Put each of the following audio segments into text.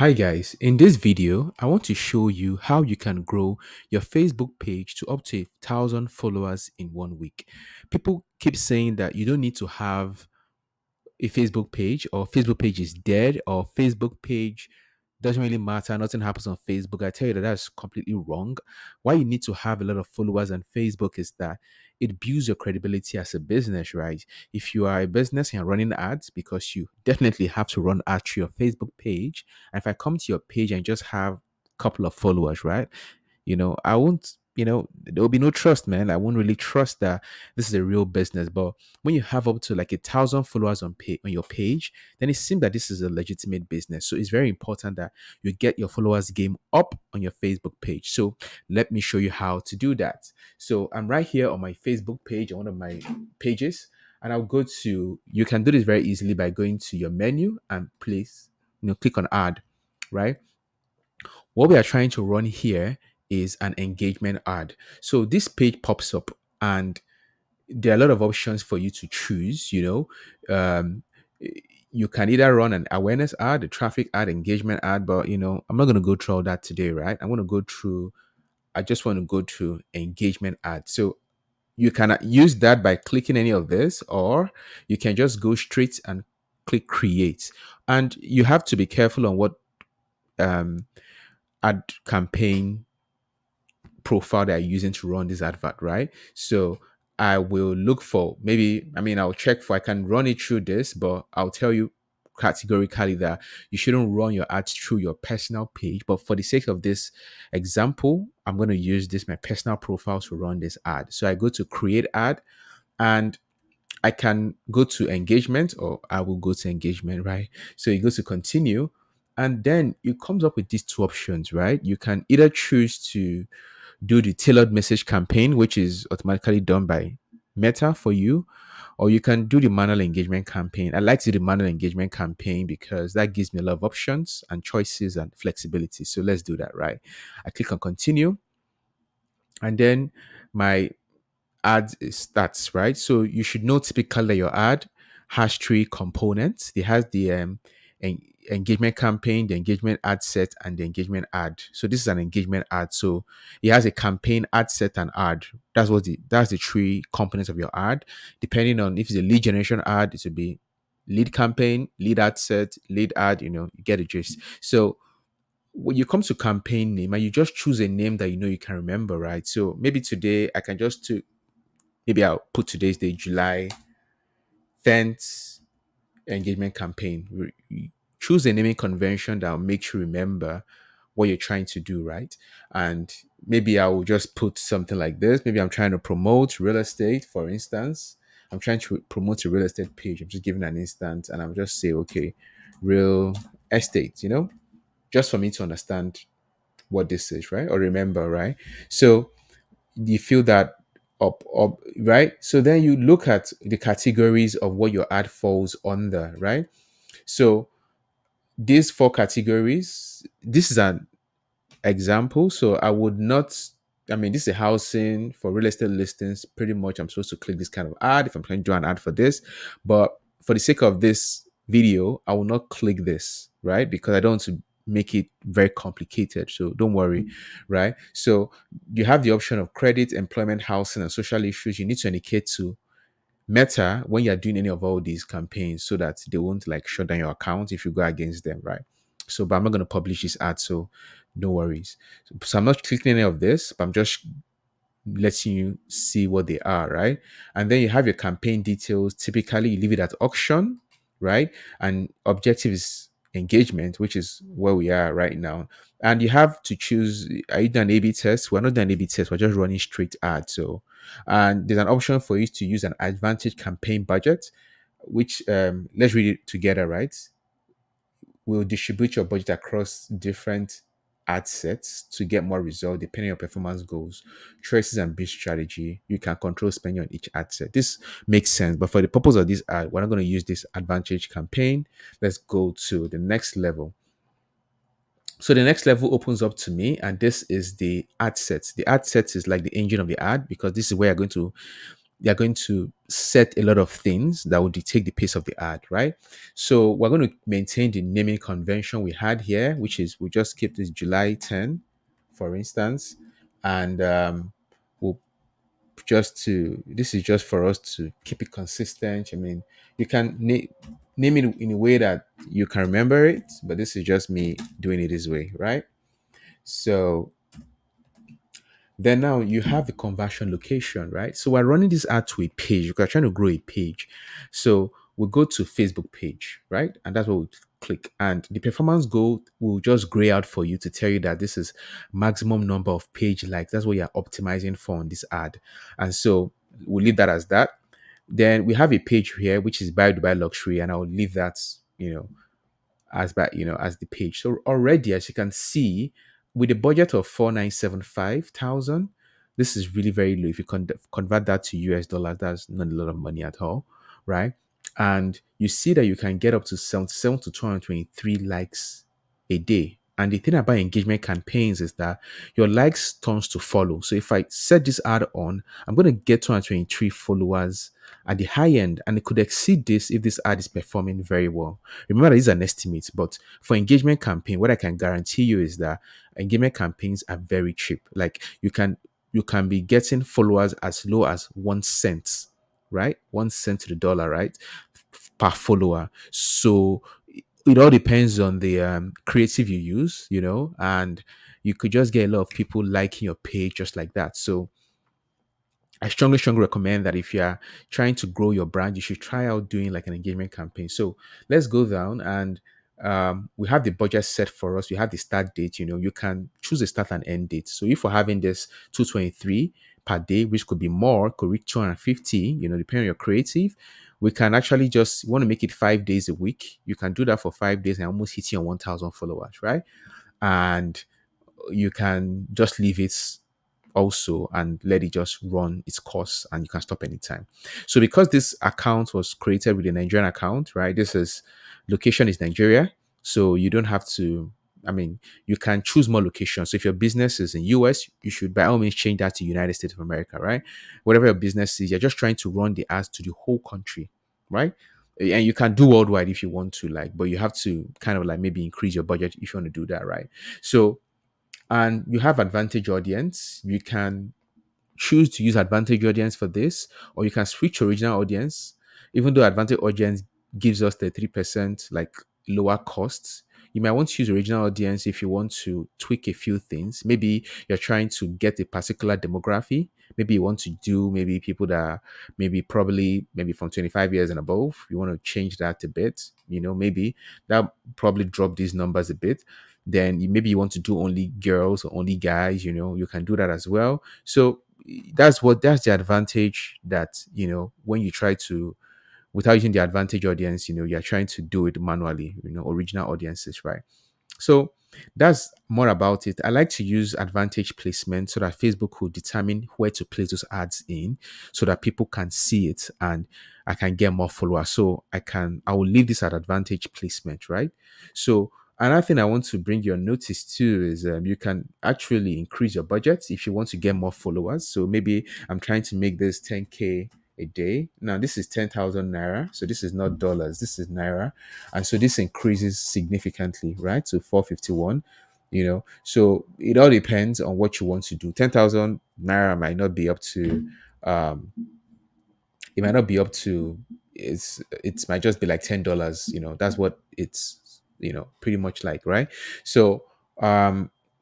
Hi guys, in this video, I want to show you how you can grow your Facebook page to up to 1,000 followers in 1 week. People keep saying that you don't need to have a Facebook page, or Facebook page is dead, or Facebook page doesn't really matter. Nothing happens on Facebook. I tell you that that's completely wrong. Why you need to have a lot of followers on Facebook is that it builds your credibility as a business, right? If you are a business and you're running ads, because you definitely have to run ads through your Facebook page. And if I come to your page and just have a couple of followers, right? I won't, there will be no trust, man. I won't really trust that this is a real business. But when you have up to like 1,000 followers on your page, then it seems that this is a legitimate business. So it's very important that you get your followers game up on your Facebook page. So let me show you how to do that. So I'm right here on my Facebook page, on one of my pages, and I'll go to, you can do this very easily by going to your menu and please, click on add, right? What we are trying to run here is an engagement ad. So this page pops up and there are a lot of options for you to choose. Um, you can either run an awareness ad, a traffic ad, engagement ad, but I'm not going to go through all that today, right? I just want to go through engagement ad. So you can use that by clicking any of this, or you can just go straight and click create. And you have to be careful on what um, ad campaign profile that you're using to run this advert, right? So I will look for, maybe, I'll check for, I can run it through this, but I'll tell you categorically that you shouldn't run your ads through your personal page. But for the sake of this example, I'm going to use this, my personal profile, to run this ad. So I go to create ad and I can go to engagement, or I will go to engagement, right? So you go to continue, and then it comes up with these two options, right? You can either choose to do the tailored message campaign, which is automatically done by Meta for you, or you can do the manual engagement campaign. I like to do the manual engagement campaign because that gives me a lot of options and choices and flexibility. So let's do that, right? I click on continue, and then my ad starts, right? So you should know typically that your ad has three components. It has the engagement campaign, the engagement ad set, and the engagement ad. So this is an engagement ad. So it has a campaign, ad set, and ad. That's the three components of your ad. Depending on if it's a lead generation ad, it will be lead campaign, lead ad set, lead ad. You get the gist. So when you come to campaign name, and you just choose a name that you can remember, right? So maybe today I can just to maybe I'll put today's date, July 10th engagement campaign. Choose a naming convention that will make you remember what you're trying to do, right? And maybe I will just put something like this. Maybe I'm trying to promote real estate, for instance. I'm trying to promote a real estate page. I'm just giving an instance and I'm just say, okay, real estate, just for me to understand what this is, right? Or remember, right? So you feel that up, right? So then you look at the categories of what your ad falls under, right? So these four categories, this is an example. So I would not, this is a housing for real estate listings. Pretty much I'm supposed to click this kind of ad if I'm trying to do an ad for this. But for the sake of this video, I will not click this, right? Because I don't want to make it very complicated. So don't worry, right? So you have the option of credit, employment, housing, and social issues. You need to indicate to Meta when you're doing any of all these campaigns so that they won't like shut down your account if you go against them, right? So, but I'm not going to publish this ad, so no worries. So I'm not clicking any of this, but I'm just letting you see what they are, right? And then you have your campaign details. Typically, you leave it at auction, right? And objective is engagement, which is where we are right now. And you have to choose, are you done A/B test? We're not done A/B test, we're just running straight ads. So, and there's an option for you to use an advantage campaign budget, which let's read it together, right? Will distribute your budget across different ad sets to get more results depending on your performance goals, choices, and bid strategy. You can control spending on each ad set. This makes sense, but for the purpose of this ad, we're not going to use this advantage campaign. Let's go to the next level. So the next level opens up to me, and this is the ad sets. The ad sets is like the engine of the ad because this is where you're going to they're going to set a lot of things that will dictate the pace of the ad, right? So we're going to maintain the naming convention we had here, which is we just keep this July 10, for instance, and we'll just to this is just for us to keep it consistent. I mean, you can name it in a way that you can remember it, but this is just me doing it this way, right? So then now you have the conversion location, right? So we're running this ad to a page. We're trying to grow a page. So we go to Facebook page, right? And that's what we click. And the performance goal will just gray out for you to tell you that this is maximum number of page likes. That's what you're optimizing for on this ad. And so we'll leave that as that. Then we have a page here, which is buy Dubai luxury, and I'll leave that, as by as the page. So already, as you can see, with a budget of 4,975,000, this is really very low. If you convert that to US dollars, that's not a lot of money at all, right? And you see that you can get up to 77 to 223 likes a day. And the thing about engagement campaigns is that your likes turns to follow. So if I set this ad on, I'm going to get 223 followers at the high end, and it could exceed this if this ad is performing very well. Remember, that is an estimate, but for engagement campaign, what I can guarantee you is that engagement campaigns are very cheap. Like you can be getting followers as low as 1 cent, right? 1 cent to the dollar, right? Per follower. So it all depends on the creative you use, and you could just get a lot of people liking your page just like that. So I strongly recommend that if you're trying to grow your brand, you should try out doing like an engagement campaign. So let's go down, and we have the budget set for us. We have the start date. You can choose a start and end date. So if we're having this 223 per day, which could be more, could reach 250, depending on your creative, we can actually just want to make it 5 days a week. You can do that for 5 days and almost hit your 1,000 followers, right? And you can just leave it also and let it just run its course, and you can stop anytime. So because this account was created with a Nigerian account, right? This is location is Nigeria. So you don't have to, I mean, you can choose more locations. So if your business is in US, you should by all means change that to United States of America, right? Whatever your business is, you're just trying to run the ads to the whole country, right? And you can do worldwide if you want to, like, but you have to kind of like maybe increase your budget if you want to do that, right? So and you have advantage audience. You can choose to use advantage audience for this, or you can switch original audience. Even though advantage audience gives us the 3% like lower costs, you might want to use original audience if you want to tweak a few things. Maybe you're trying to get a particular demography. Maybe you want to do maybe people that are maybe probably maybe from 25 years and above. You want to change that a bit. Maybe that probably drop these numbers a bit. Then maybe you want to do only girls or only guys. You can do that as well. So that's the advantage that when you try to, without using the advantage audience, you're trying to do it manually, original audiences, right? So that's more about it. I like to use advantage placement so that Facebook will determine where to place those ads in so that people can see it and I can get more followers. So I will leave this at advantage placement, right? So another thing I want to bring your notice to is you can actually increase your budget if you want to get more followers. So maybe I'm trying to make this 10K a day. Now this is 10,000 naira. So this is not dollars, this is naira. And so this increases significantly, right? So 451, so it all depends on what you want to do. 10,000 naira might not be up to, um, it might not be up to, it might just be like $10. That's what it's, pretty much like, right? So,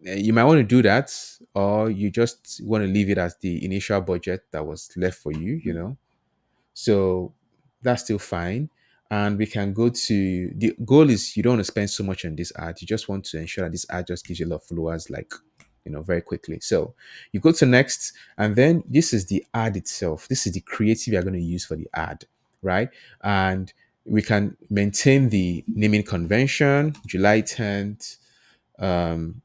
you might want to do that, or you just want to leave it as the initial budget that was left for you. So that's still fine. And we can go to the goal is you don't want to spend so much on this ad. You just want to ensure that this ad just gives you a lot of followers, like, very quickly. So you go to next, and then this is the ad itself. This is the creative you're going to use for the ad, right? And we can maintain the naming convention, July 10th. Um,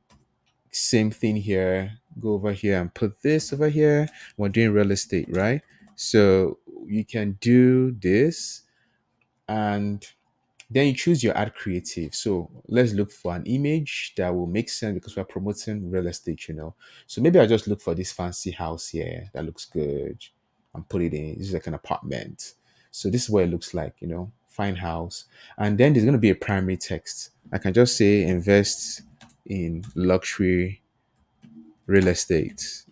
Same thing here. Go over here and put this over here. We're doing real estate, right? So you can do this, and then you choose your ad creative. So let's look for an image that will make sense because we're promoting real estate. So maybe I just look for this fancy house here that looks good. and put it in. This is like an apartment. So this is what it looks like, fine house. And then there's going to be a primary text. I can just say invest in luxury real estate,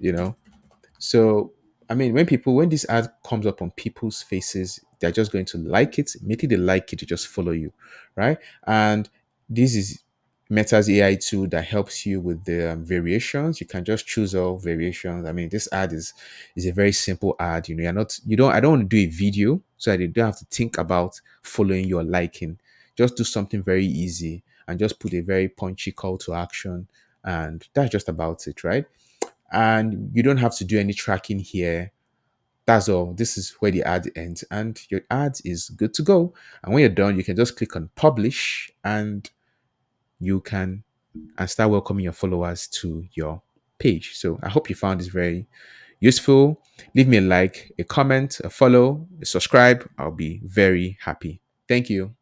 So, I mean, when this ad comes up on people's faces, they're just going to like it. Immediately they like it to just follow you, right? And this is Meta's AI tool that helps you with the variations. You can just choose all variations. I mean, this ad is a very simple ad. You're not you don't I don't want to do a video so that you don't have to think about following your liking. Just do something very easy and just put a very punchy call to action, and that's just about it, right? And you don't have to do any tracking here. That's all. This is where the ad ends, and your ad is good to go. And when you're done, you can just click on publish, and you can and start welcoming your followers to your page. So I hope you found this very useful. Leave me a like, a comment, a follow, a subscribe. I'll be very happy. Thank you.